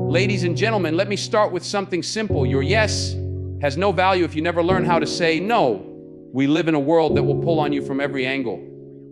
Ladies and gentlemen, let me start with something simple. Your yes has no value if you never learn how to say no. We live in a world that will pull on you from every angle.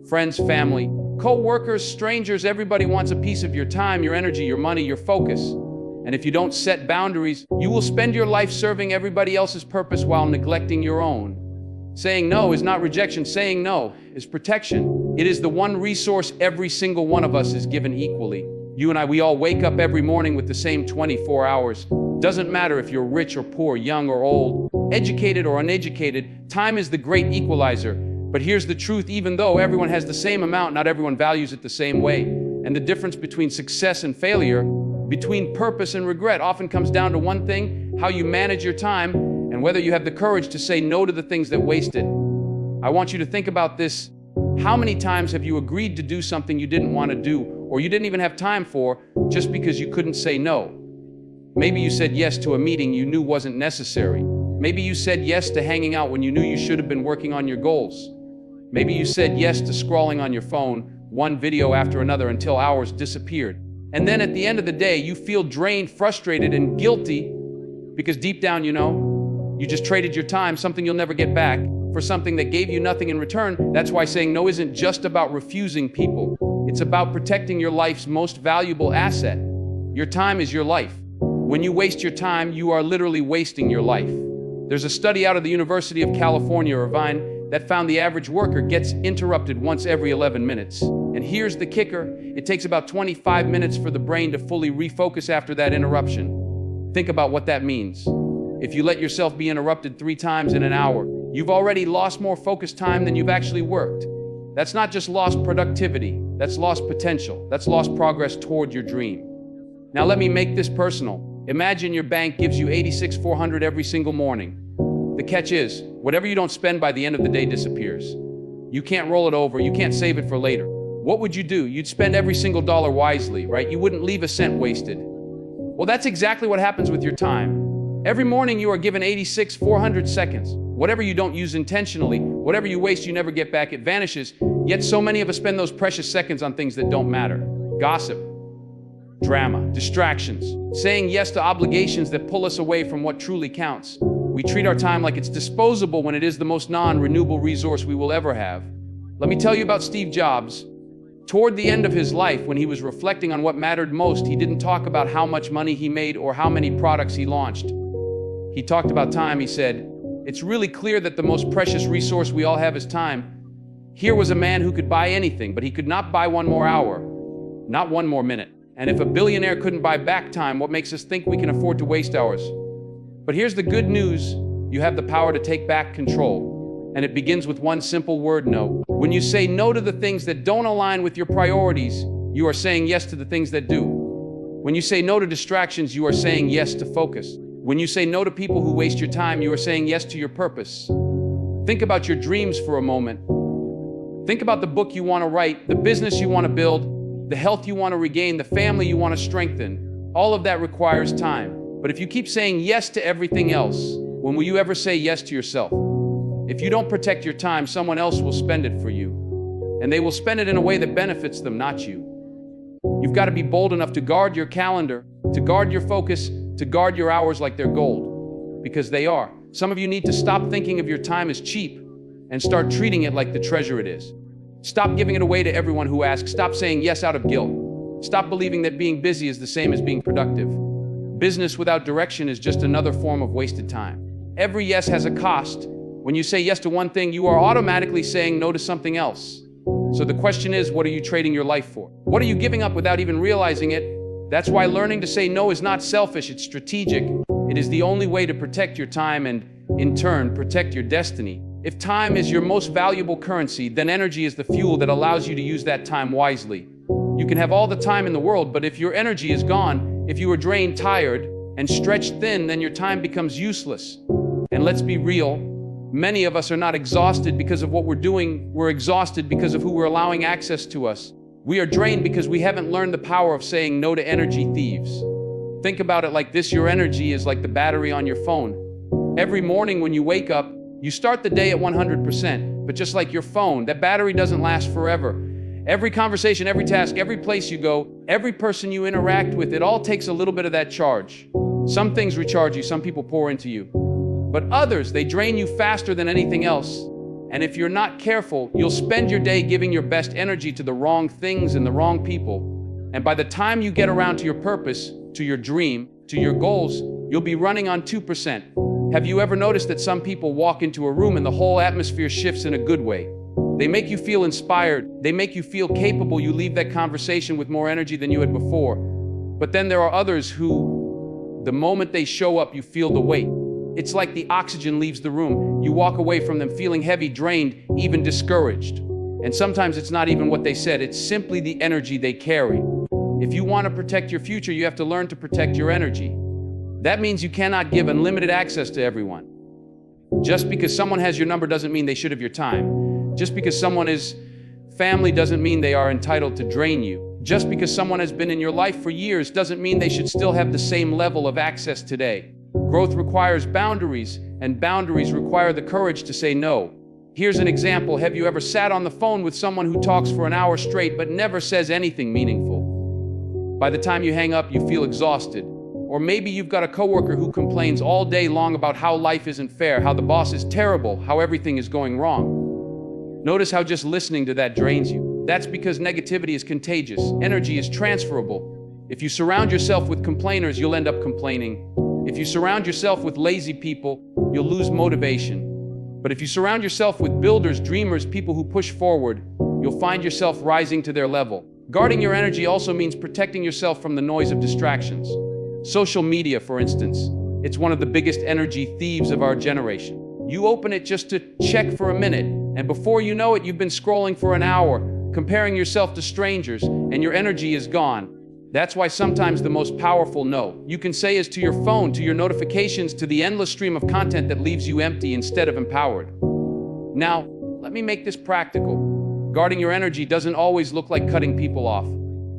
Friends, family, co-workers, strangers, everybody wants a piece of your time, your energy, your money, your focus. And if you don't set boundaries, you will spend your life serving everybody else's purpose while neglecting your own. Saying no is not rejection. Saying no is protection. It is the one resource every single one of us is given equally. You and I, we all wake up every morning with the same 24 hours. Doesn't matter if you're rich or poor, young or old, educated or uneducated, time is the great equalizer. But here's the truth, even though everyone has the same amount, not everyone values it the same way. And the difference between success and failure, between purpose and regret, often comes down to one thing: how you manage your time and whether you have the courage to say no to the things that waste it. I want you to think about this. How many times have you agreed to do something you didn't want to do, or you didn't even have time for, just because you couldn't say no? Maybe you said yes to a meeting you knew wasn't necessary. Maybe you said yes to hanging out when you knew you should have been working on your goals. Maybe you said yes to scrolling on your phone, one video after another until hours disappeared. And then at the end of the day, you feel drained, frustrated, and guilty because deep down you know, you just traded your time, something you'll never get back, for something that gave you nothing in return. That's why saying no isn't just about refusing people. It's about protecting your life's most valuable asset. Your time is your life. When you waste your time, you are literally wasting your life. There's a study out of the University of California, Irvine, that found the average worker gets interrupted once every 11 minutes. And here's the kicker: it takes about 25 minutes for the brain to fully refocus after that interruption. Think about what that means. If you let yourself be interrupted 3 times in an hour, you've already lost more focused time than you've actually worked. That's not just lost productivity, that's lost potential, that's lost progress toward your dream. Now let me make this personal. Imagine your bank gives you $86,400 every single morning. The catch is, whatever you don't spend by the end of the day disappears. You can't roll it over, you can't save it for later. What would you do? You'd spend every single dollar wisely, right? You wouldn't leave a cent wasted. Well, that's exactly what happens with your time. Every morning you are given 86,400 seconds. Whatever you don't use intentionally, whatever you waste, you never get back, it vanishes. Yet so many of us spend those precious seconds on things that don't matter. Gossip, drama, distractions, saying yes to obligations that pull us away from what truly counts. We treat our time like it's disposable when it is the most non-renewable resource we will ever have. Let me tell you about Steve Jobs. Toward the end of his life, when he was reflecting on what mattered most, he didn't talk about how much money he made or how many products he launched. He talked about time. He said, "It's really clear that the most precious resource we all have is time. Here was a man who could buy anything, but he could not buy one more hour, not one more minute. And if a billionaire couldn't buy back time, what makes us think we can afford to waste ours?" But here's the good news. You have the power to take back control. And it begins with one simple word: no. When you say no to the things that don't align with your priorities, you are saying yes to the things that do. When you say no to distractions, you are saying yes to focus. When you say no to people who waste your time, you are saying yes to your purpose. Think about your dreams for a moment. Think about the book you want to write, the business you want to build, the health you want to regain, the family you want to strengthen. All of that requires time. But if you keep saying yes to everything else, when will you ever say yes to yourself? If you don't protect your time, someone else will spend it for you. And they will spend it in a way that benefits them, not you. You've got to be bold enough to guard your calendar, to guard your focus, to guard your hours like they're gold. Because they are. Some of you need to stop thinking of your time as cheap and start treating it like the treasure it is. Stop giving it away to everyone who asks. Stop saying yes out of guilt. Stop believing that being busy is the same as being productive. Business without direction is just another form of wasted time. Every yes has a cost. When you say yes to one thing, you are automatically saying no to something else. So the question is, what are you trading your life for? What are you giving up without even realizing it? That's why learning to say no is not selfish, it's strategic. It is the only way to protect your time and, in turn, protect your destiny. If time is your most valuable currency, then energy is the fuel that allows you to use that time wisely. You can have all the time in the world, but if your energy is gone, if you are drained, tired, and stretched thin, then your time becomes useless. And let's be real, many of us are not exhausted because of what we're doing, we're exhausted because of who we're allowing access to us. We are drained because we haven't learned the power of saying no to energy thieves. Think about it like this: your energy is like the battery on your phone. Every morning when you wake up, you start the day at 100%, but just like your phone, that battery doesn't last forever. Every conversation, every task, every place you go, every person you interact with, it all takes a little bit of that charge. Some things recharge you, some people pour into you. But others, they drain you faster than anything else. And if you're not careful, you'll spend your day giving your best energy to the wrong things and the wrong people. And by the time you get around to your purpose, to your dream, to your goals, you'll be running on 2%. Have you ever noticed that some people walk into a room and the whole atmosphere shifts in a good way? They make you feel inspired. They make you feel capable. You leave that conversation with more energy than you had before. But then there are others who, the moment they show up, you feel the weight. It's like the oxygen leaves the room. You walk away from them feeling heavy, drained, even discouraged. And sometimes it's not even what they said, it's simply the energy they carry. If you want to protect your future, you have to learn to protect your energy. That means you cannot give unlimited access to everyone. Just because someone has your number doesn't mean they should have your time. Just because someone is family doesn't mean they are entitled to drain you. Just because someone has been in your life for years doesn't mean they should still have the same level of access today. Growth requires boundaries, and boundaries require the courage to say no. Here's an example. Have you ever sat on the phone with someone who talks for an hour straight but never says anything meaningful? By the time you hang up, you feel exhausted. Or maybe you've got a coworker who complains all day long about how life isn't fair, how the boss is terrible, how everything is going wrong. Notice how just listening to that drains you. That's because negativity is contagious. Energy is transferable. If you surround yourself with complainers, you'll end up complaining. If you surround yourself with lazy people, you'll lose motivation. But if you surround yourself with builders, dreamers, people who push forward, you'll find yourself rising to their level. Guarding your energy also means protecting yourself from the noise of distractions. Social media, for instance, it's one of the biggest energy thieves of our generation. You open it just to check for a minute, and before you know it, you've been scrolling for an hour, comparing yourself to strangers, and your energy is gone. That's why sometimes the most powerful no you can say is to your phone, to your notifications, to the endless stream of content that leaves you empty instead of empowered. Now, let me make this practical. Guarding your energy doesn't always look like cutting people off.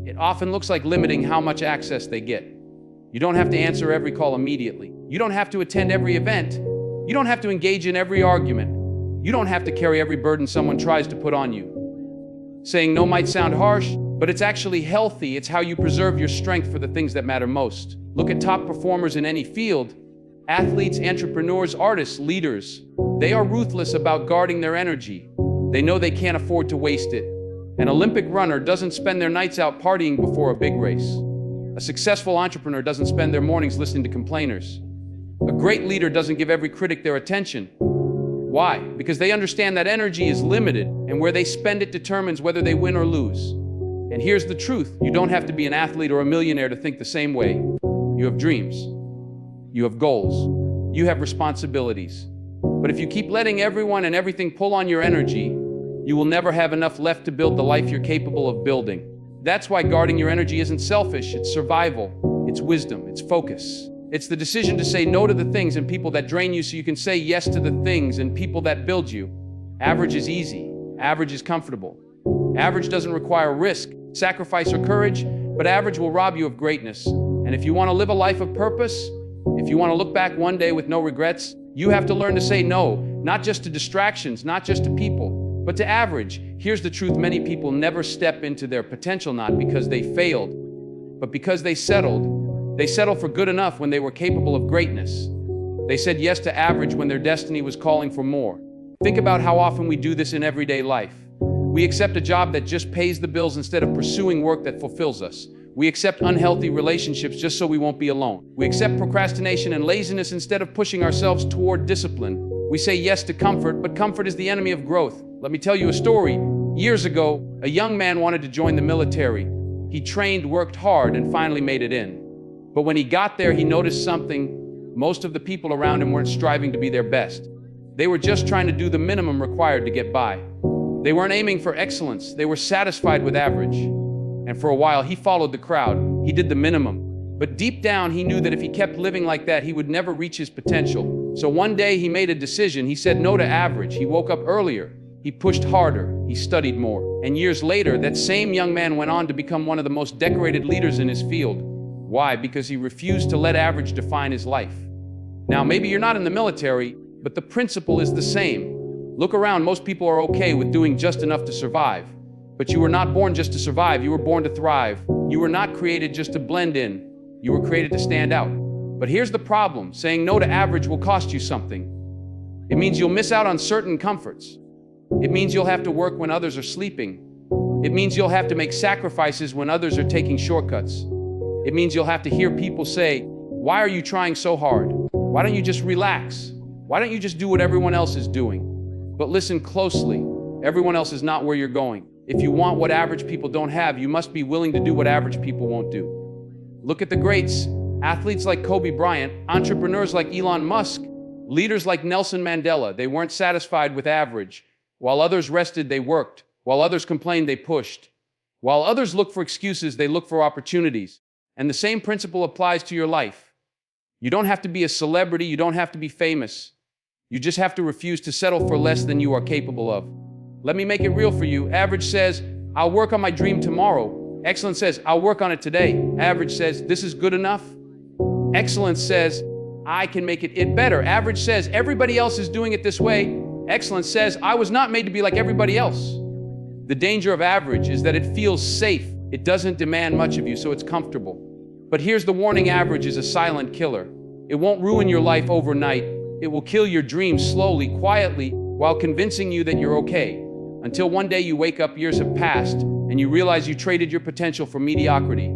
It often looks like limiting how much access they get. You don't have to answer every call immediately. You don't have to attend every event. You don't have to engage in every argument. You don't have to carry every burden someone tries to put on you. Saying no might sound harsh, but it's actually healthy. It's how you preserve your strength for the things that matter most. Look at top performers in any field. Athletes, entrepreneurs, artists, leaders. They are ruthless about guarding their energy. They know they can't afford to waste it. An Olympic runner doesn't spend their nights out partying before a big race. A successful entrepreneur doesn't spend their mornings listening to complainers. A great leader doesn't give every critic their attention. Why? Because they understand that energy is limited, and where they spend it determines whether they win or lose. And here's the truth. You don't have to be an athlete or a millionaire to think the same way. You have dreams. You have goals. You have responsibilities. But if you keep letting everyone and everything pull on your energy, you will never have enough left to build the life you're capable of building. That's why guarding your energy isn't selfish, it's survival, it's wisdom, it's focus. It's the decision to say no to the things and people that drain you so you can say yes to the things and people that build you. Average is easy. Average is comfortable. Average doesn't require risk, sacrifice, or courage, but average will rob you of greatness. And if you want to live a life of purpose, if you want to look back one day with no regrets, you have to learn to say no, not just to distractions, not just to people, but to average. Here's the truth. Many people never step into their potential, not because they failed, but because they settled. They settled for good enough when they were capable of greatness. They said yes to average when their destiny was calling for more. Think about how often we do this in everyday life. We accept a job that just pays the bills instead of pursuing work that fulfills us. We accept unhealthy relationships just so we won't be alone. We accept procrastination and laziness instead of pushing ourselves toward discipline. We say yes to comfort, but comfort is the enemy of growth. Let me tell you a story. Years ago, a young man wanted to join the military. He trained, worked hard, and finally made it in. But when he got there, he noticed something. Most of the people around him weren't striving to be their best. They were just trying to do the minimum required to get by. They weren't aiming for excellence. They were satisfied with average. And for a while, he followed the crowd. He did the minimum. But deep down, he knew that if he kept living like that, he would never reach his potential. So one day, he made a decision. He said no to average. He woke up earlier. He pushed harder, he studied more. And years later, that same young man went on to become one of the most decorated leaders in his field. Why? Because he refused to let average define his life. Now, maybe you're not in the military, but the principle is the same. Look around, most people are okay with doing just enough to survive. But you were not born just to survive, you were born to thrive. You were not created just to blend in, you were created to stand out. But here's the problem, saying no to average will cost you something. It means you'll miss out on certain comforts. It means you'll have to work when others are sleeping. It means you'll have to make sacrifices when others are taking shortcuts. It means you'll have to hear people say, "Why are you trying so hard? Why don't you just relax? Why don't you just do what everyone else is doing?" But listen closely, everyone else is not where you're going. If you want what average people don't have, you must be willing to do what average people won't do. Look at the greats, athletes like Kobe Bryant, entrepreneurs like Elon Musk, leaders like Nelson Mandela. They weren't satisfied with average. While others rested, they worked. While others complained, they pushed. While others looked for excuses, they looked for opportunities. And the same principle applies to your life. You don't have to be a celebrity, you don't have to be famous. You just have to refuse to settle for less than you are capable of. Let me make it real for you. Average says, "I'll work on my dream tomorrow." Excellence says, "I'll work on it today." Average says, "This is good enough." Excellence says, "I can make it better." Average says, "Everybody else is doing it this way." Excellence says, "I was not made to be like everybody else." The danger of average is that it feels safe. It doesn't demand much of you, so it's comfortable. But here's the warning, average is a silent killer. It won't ruin your life overnight. It will kill your dreams slowly, quietly, while convincing you that you're okay. Until one day you wake up, years have passed, and you realize you traded your potential for mediocrity.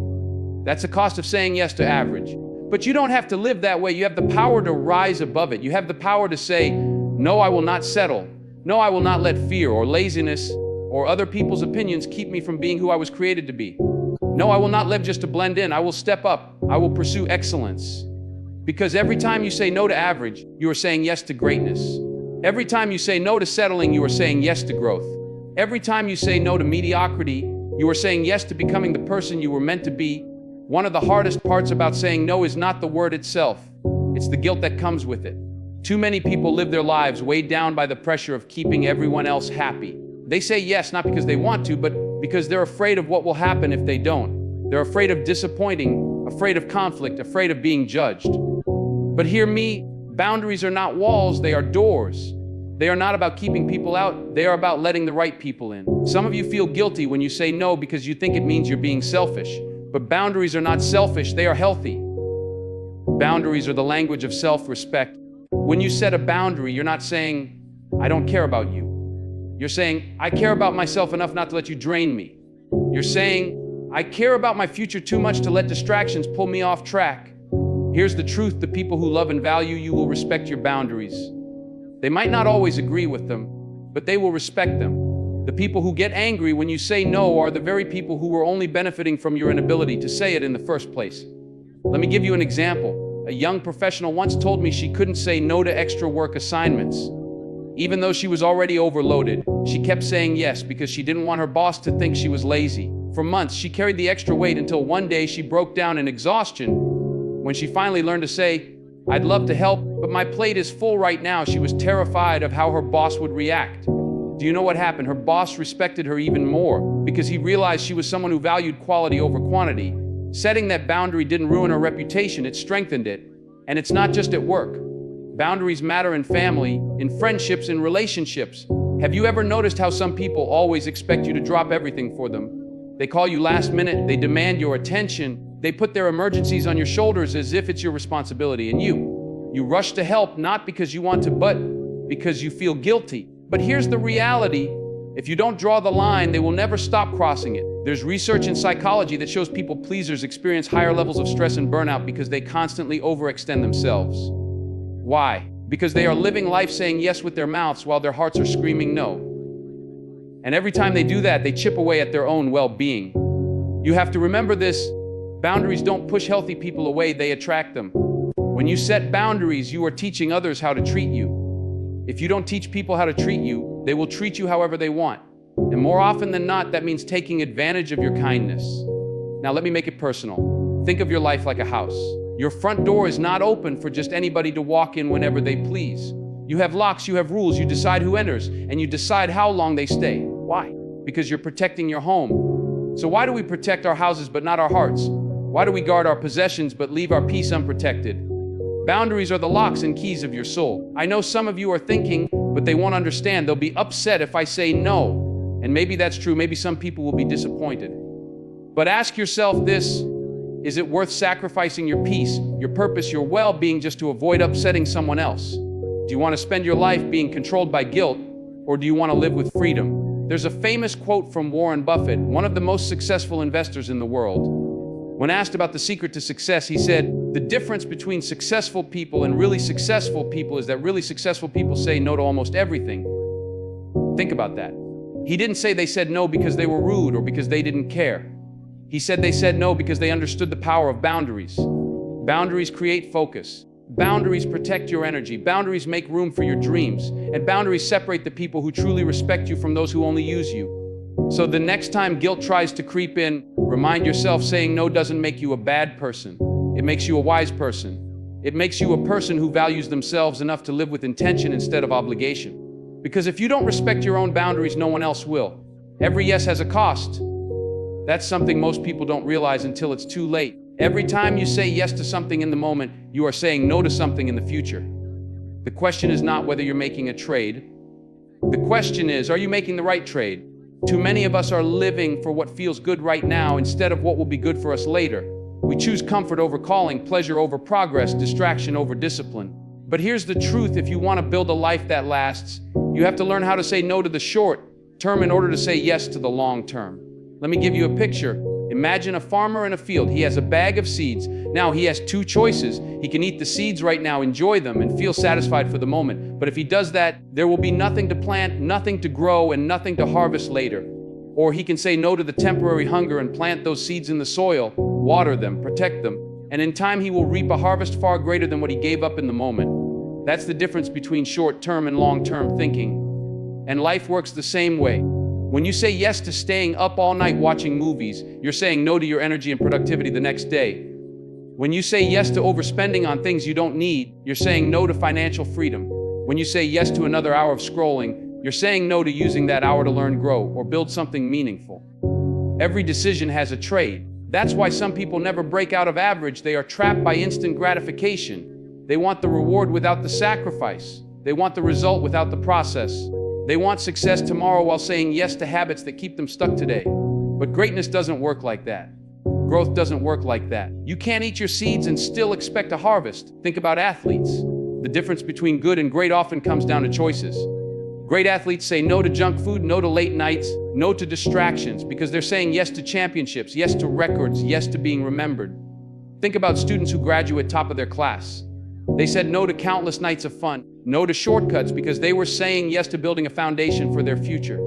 That's the cost of saying yes to average. But you don't have to live that way. You have the power to rise above it. You have the power to say, "No, I will not settle. No, I will not let fear or laziness or other people's opinions keep me from being who I was created to be. No, I will not live just to blend in. I will step up. I will pursue excellence." Because every time you say no to average, you are saying yes to greatness. Every time you say no to settling, you are saying yes to growth. Every time you say no to mediocrity, you are saying yes to becoming the person you were meant to be. One of the hardest parts about saying no is not the word itself. It's the guilt that comes with it. Too many people live their lives weighed down by the pressure of keeping everyone else happy. They say yes not because they want to, but because they're afraid of what will happen if they don't. They're afraid of disappointing, afraid of conflict, afraid of being judged. But hear me, boundaries are not walls, they are doors. They are not about keeping people out, they are about letting the right people in. Some of you feel guilty when you say no because you think it means you're being selfish. But boundaries are not selfish, they are healthy. Boundaries are the language of self-respect. When you set a boundary, you're not saying, "I don't care about you." You're saying, "I care about myself enough not to let you drain me." You're saying, "I care about my future too much to let distractions pull me off track." Here's the truth, the people who love and value you will respect your boundaries. They might not always agree with them, but they will respect them. The people who get angry when you say no are the very people who were only benefiting from your inability to say it in the first place. Let me give you an example. A young professional once told me she couldn't say no to extra work assignments. Even though she was already overloaded, she kept saying yes because she didn't want her boss to think she was lazy. For months, she carried the extra weight until one day she broke down in exhaustion. When she finally learned to say, "I'd love to help, but my plate is full right now," she was terrified of how her boss would react. Do you know what happened? Her boss respected her even more because he realized she was someone who valued quality over quantity. Setting that boundary didn't ruin her reputation, it strengthened it. And it's not just at work. Boundaries matter in family, in friendships, in relationships. Have you ever noticed how some people always expect you to drop everything for them? They call you last minute, they demand your attention, they put their emergencies on your shoulders as if it's your responsibility. And you rush to help not because you want to, but because you feel guilty. But here's the reality. If you don't draw the line, they will never stop crossing it. There's research in psychology that shows people pleasers experience higher levels of stress and burnout because they constantly overextend themselves. Why? Because they are living life saying yes with their mouths while their hearts are screaming no. And every time they do that, they chip away at their own well-being. You have to remember this. Boundaries don't push healthy people away, they attract them. When you set boundaries, you are teaching others how to treat you. If you don't teach people how to treat you, they will treat you however they want. And more often than not, that means taking advantage of your kindness. Now let me make it personal. Think of your life like a house. Your front door is not open for just anybody to walk in whenever they please. You have locks, you have rules, you decide who enters, and you decide how long they stay. Why? Because you're protecting your home. So why do we protect our houses but not our hearts? Why do we guard our possessions but leave our peace unprotected? Boundaries are the locks and keys of your soul. I know some of you are thinking, but they won't understand. They'll be upset if I say no. And maybe that's true. Maybe some people will be disappointed. But ask yourself this: is it worth sacrificing your peace, your purpose, your well-being just to avoid upsetting someone else? Do you want to spend your life being controlled by guilt, or do you want to live with freedom? There's a famous quote from Warren Buffett, one of the most successful investors in the world. When asked about the secret to success, he said, "The difference between successful people and really successful people is that really successful people say no to almost everything." Think about that. He didn't say they said no because they were rude or because they didn't care. He said they said no because they understood the power of boundaries. Boundaries create focus. Boundaries protect your energy. Boundaries make room for your dreams. And boundaries separate the people who truly respect you from those who only use you. So the next time guilt tries to creep in, remind yourself saying no doesn't make you a bad person. It makes you a wise person. It makes you a person who values themselves enough to live with intention instead of obligation. Because if you don't respect your own boundaries, no one else will. Every yes has a cost. That's something most people don't realize until it's too late. Every time you say yes to something in the moment, you are saying no to something in the future. The question is not whether you're making a trade. The question is, are you making the right trade? Too many of us are living for what feels good right now instead of what will be good for us later. We choose comfort over calling, pleasure over progress, distraction over discipline. But here's the truth: if you want to build a life that lasts, you have to learn how to say no to the short term in order to say yes to the long term. Let me give you a picture. Imagine a farmer in a field. He has a bag of seeds. Now he has two choices. He can eat the seeds right now, enjoy them, and feel satisfied for the moment. But if he does that, there will be nothing to plant, nothing to grow, and nothing to harvest later. Or he can say no to the temporary hunger and plant those seeds in the soil, water them, protect them, and in time he will reap a harvest far greater than what he gave up in the moment. That's the difference between short-term and long-term thinking. And life works the same way. When you say yes to staying up all night watching movies, you're saying no to your energy and productivity the next day. When you say yes to overspending on things you don't need, you're saying no to financial freedom. When you say yes to another hour of scrolling, you're saying no to using that hour to learn, grow, or build something meaningful. Every decision has a trade. That's why some people never break out of average. They are trapped by instant gratification. They want the reward without the sacrifice. They want the result without the process. They want success tomorrow while saying yes to habits that keep them stuck today. But greatness doesn't work like that. Growth doesn't work like that. You can't eat your seeds and still expect a harvest. Think about athletes. The difference between good and great often comes down to choices. Great athletes say no to junk food, no to late nights, no to distractions, because they're saying yes to championships, yes to records, yes to being remembered. Think about students who graduate top of their class. They said no to countless nights of fun, no to shortcuts, because they were saying yes to building a foundation for their future.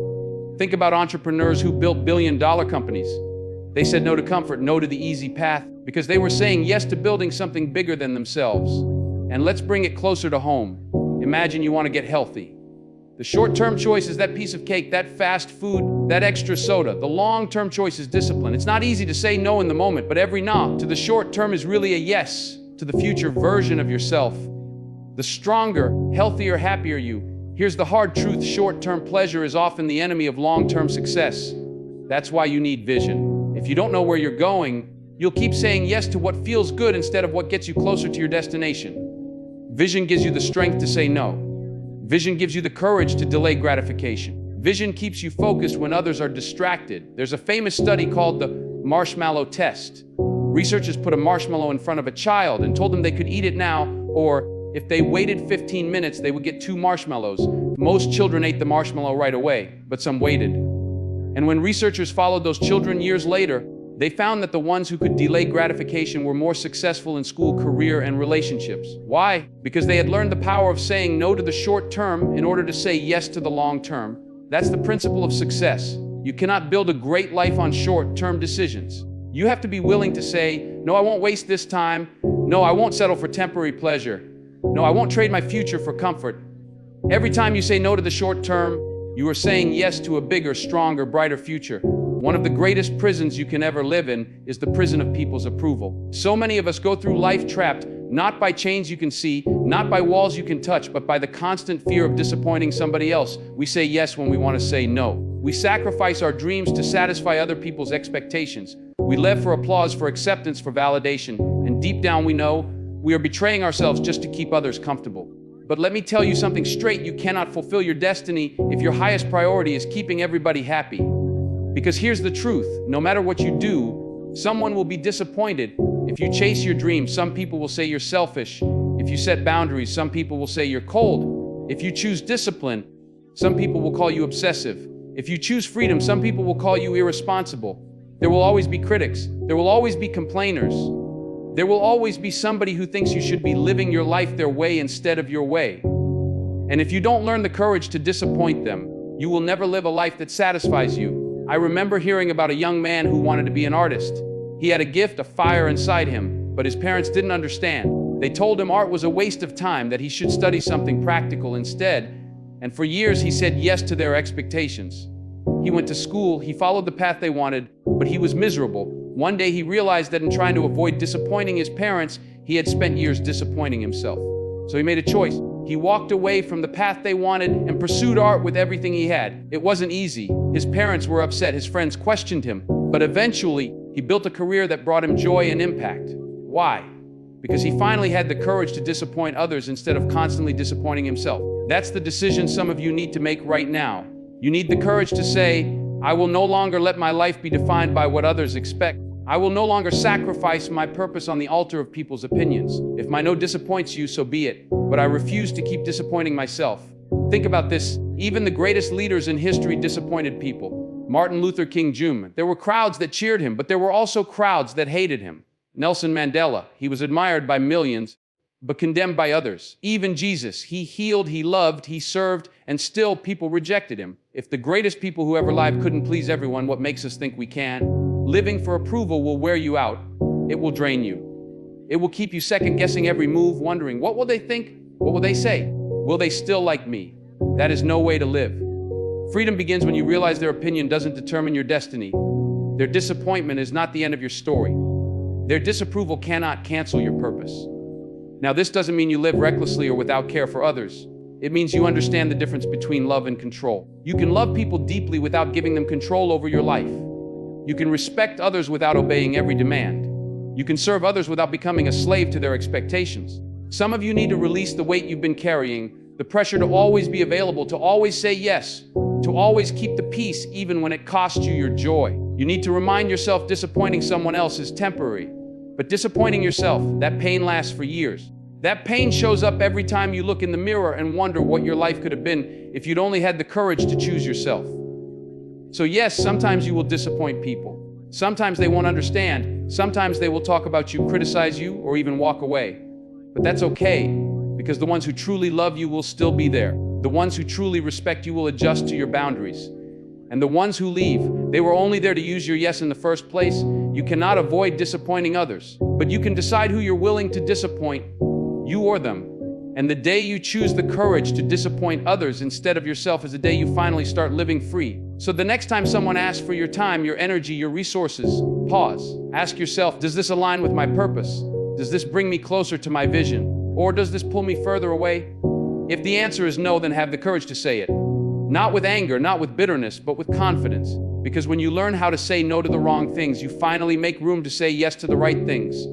Think about entrepreneurs who built billion-dollar companies. They said no to comfort, no to the easy path, because they were saying yes to building something bigger than themselves. And let's bring it closer to home. Imagine you want to get healthy. The short-term choice is that piece of cake, that fast food, that extra soda. The long-term choice is discipline. It's not easy to say no in the moment, but every no to the short term is really a yes to the future version of yourself. The stronger, healthier, happier you. Here's the hard truth: short-term pleasure is often the enemy of long-term success. That's why you need vision. If you don't know where you're going, you'll keep saying yes to what feels good instead of what gets you closer to your destination. Vision gives you the strength to say no. Vision gives you the courage to delay gratification. Vision keeps you focused when others are distracted. There's a famous study called the marshmallow test. Researchers put a marshmallow in front of a child and told them they could eat it now, or if they waited 15 minutes, they would get 2 marshmallows. Most children ate the marshmallow right away, but some waited. And when researchers followed those children years later, they found that the ones who could delay gratification were more successful in school, career, and relationships. Why? Because they had learned the power of saying no to the short term in order to say yes to the long term. That's the principle of success. You cannot build a great life on short-term decisions. You have to be willing to say, no, I won't waste this time. No, I won't settle for temporary pleasure. No, I won't trade my future for comfort. Every time you say no to the short term, you are saying yes to a bigger, stronger, brighter future. One of the greatest prisons you can ever live in is the prison of people's approval. So many of us go through life trapped, not by chains you can see, not by walls you can touch, but by the constant fear of disappointing somebody else. We say yes when we want to say no. We sacrifice our dreams to satisfy other people's expectations. We live for applause, for acceptance, for validation. And deep down we know we are betraying ourselves just to keep others comfortable. But let me tell you something straight, you cannot fulfill your destiny if your highest priority is keeping everybody happy. Because here's the truth, no matter what you do, someone will be disappointed. If you chase your dreams, some people will say you're selfish. If you set boundaries, some people will say you're cold. If you choose discipline, some people will call you obsessive. If you choose freedom, some people will call you irresponsible. There will always be critics. There will always be complainers. There will always be somebody who thinks you should be living your life their way instead of your way. And if you don't learn the courage to disappoint them, you will never live a life that satisfies you. I remember hearing about a young man who wanted to be an artist. He had a gift, a fire inside him, but his parents didn't understand. They told him art was a waste of time, that he should study something practical instead. And for years he said yes to their expectations. He went to school, he followed the path they wanted, but he was miserable. One day he realized that in trying to avoid disappointing his parents, he had spent years disappointing himself. So he made a choice. He walked away from the path they wanted and pursued art with everything he had. It wasn't easy. His parents were upset, his friends questioned him, but eventually he built a career that brought him joy and impact. Why? Because he finally had the courage to disappoint others instead of constantly disappointing himself. That's the decision some of you need to make right now. You need the courage to say, I will no longer let my life be defined by what others expect. I will no longer sacrifice my purpose on the altar of people's opinions. If my no disappoints you, so be it. But I refuse to keep disappointing myself. Think about this. Even the greatest leaders in history disappointed people. Martin Luther King Jr. There were crowds that cheered him, but there were also crowds that hated him. Nelson Mandela, he was admired by millions, but condemned by others. Even Jesus, he healed, he loved, he served, and still people rejected him. If the greatest people who ever lived couldn't please everyone, what makes us think we can? Living for approval will wear you out. It will drain you. It will keep you second-guessing every move, wondering, what will they think? What will they say? Will they still like me? That is no way to live. Freedom begins when you realize their opinion doesn't determine your destiny. Their disappointment is not the end of your story. Their disapproval cannot cancel your purpose. Now, this doesn't mean you live recklessly or without care for others. It means you understand the difference between love and control. You can love people deeply without giving them control over your life. You can respect others without obeying every demand. You can serve others without becoming a slave to their expectations. Some of you need to release the weight you've been carrying, the pressure to always be available, to always say yes, to always keep the peace even when it costs you your joy. You need to remind yourself disappointing someone else is temporary, but disappointing yourself, that pain lasts for years. That pain shows up every time you look in the mirror and wonder what your life could have been if you'd only had the courage to choose yourself. So yes, sometimes you will disappoint people. Sometimes they won't understand. Sometimes they will talk about you, criticize you, or even walk away. But that's okay, because the ones who truly love you will still be there. The ones who truly respect you will adjust to your boundaries. And the ones who leave, they were only there to use your yes in the first place. You cannot avoid disappointing others, but you can decide who you're willing to disappoint, you or them. And the day you choose the courage to disappoint others instead of yourself is the day you finally start living free. So the next time someone asks for your time, your energy, your resources, pause. Ask yourself, does this align with my purpose? Does this bring me closer to my vision? Or does this pull me further away? If the answer is no, then have the courage to say it. Not with anger, not with bitterness, but with confidence. Because when you learn how to say no to the wrong things, you finally make room to say yes to the right things.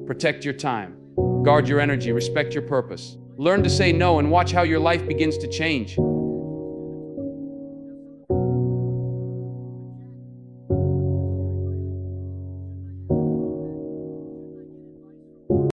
Protect your time. Guard your energy, respect your purpose. Learn to say no and watch how your life begins to change.